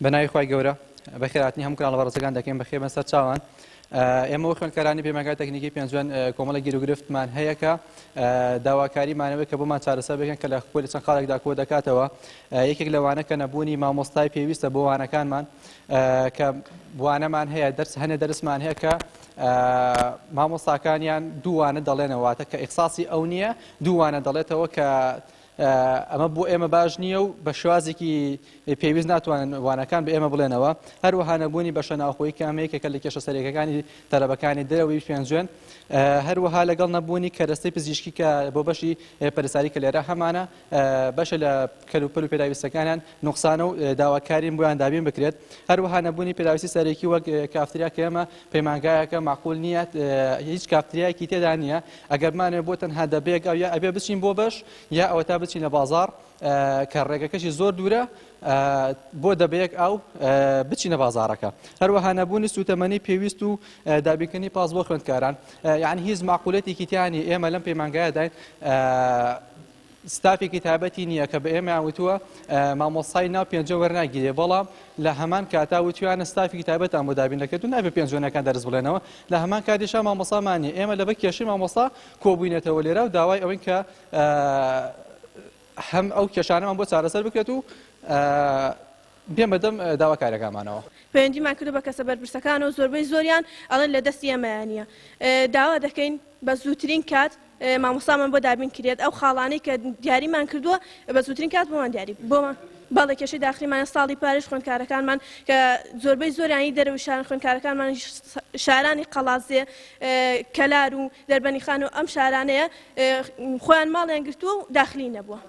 بەناوی خی گەورە بەخێراتنی هەموو کراڵە بەڕێزەکان دەکەین بەخێر بەسەر چاوان ئێمە خوێندکارانی پێمەگای تەکنیکی پێنجوان کۆمەڵە گیرروگرفتمان هەیە کە داواکاریمانەوەی کە بۆمان چارەسەر بکەن کە لە خۆی چەند خاڵێکدا کۆ دەکاتەوە یەکێک لەوانە کە نەبوونی مامۆستای پێویستە بۆ وانەکانمان کە بوانەمان هەیە هەنێ دەرسمان هەیە کە مامۆستاکانیان دووانە دەڵێنەوەواتە کە ئیخساسی ئەو نییە دووانە دەڵێتەوە کە ئەمە بۆ ئێمە باش نییە و بە شوازێکی پێویست ناتوانن وانەکان بە ئێمە بڵێنەوە هەروەها نەبوونی بەشە ناوخۆیی کامەیەکێکە لە کێشە سەرێکەکانی تەلەبەکانی دەرەوەی پێنجوێن هەروەها لەگەڵ نەبوونی کەرەستەی پزیشکی کە بۆ بەشی پەرساری کە لێرە هەمانە بەشە لە کەلوپەل و پێداویستەکانیان نوقسانە و داواکارین بۆیان دابین بکرێت هەروەها نەبوونی پێداویستی سەرێکی وەک کافتریا کە ئێمە پەیمانگایەکە معقول نییە هیچ کافتریایەکی تێدا نییە ئەگەرمانێ بۆ تەنها دەبێت ئەو یا ئەبێ بچین بۆ بەش یا ئەوە تا بچین لە بازار کە ڕێگەکەشی زۆر دوورە بۆ دەبەیەک ئەو بچینە بازارەکە هەروەها نەبوونی سوتەمەنی پێویست و دابینکردنی پاس بۆ خوێندکاران یعنی هیچ معقولەتێکی تیانی ئێمە لەم پەیمانگایەداین ستافێکی تایبەتی نییە کە بە ئێمەیان وتووە مامۆستای ناو پێنجە وەرناگیرێ بەڵام لە هەمان کاتا وتویانە ستافێکی تایبەتان بۆ دابین دەکرێت و نابێ پێنجۆنەکان دەرس بڵێنەوە لە هەمان کاتیشا مامۆستامانی ئێمە لەبەر کێشەی مامۆستا کۆبووینێتەوە لێرە و داوای ئەوەی کە هەم ئەو کێشانەمان بۆ چارەسەر بکرێت و بێن بەدەم داواکاریەکانمانەوە پەیوەندیمان کردو بە کەسە بەرپرسەکانەوە زۆربەی زۆریان ئەڵێن لە دەستی ئێمەیان نییە داوا دەکەین بە زووترین کات مامۆستامان بۆ دابین کرێت ئەو خاڵانەی کە دیاریمان کردووە بە زووترین کات بۆمان دیاری بۆمان باڵێ کێشەی داخلیمانە ساڵی پارێش خوێندکارەکانمان کە زۆربەی زۆریانی دەرەوەی شارن خوێندکارەکانمان شارانی قەڵازێ کەلار و دەربەنی خان و ئەم شارانەیە خۆیان ماڵیان گرتووە و داخلی نەبووە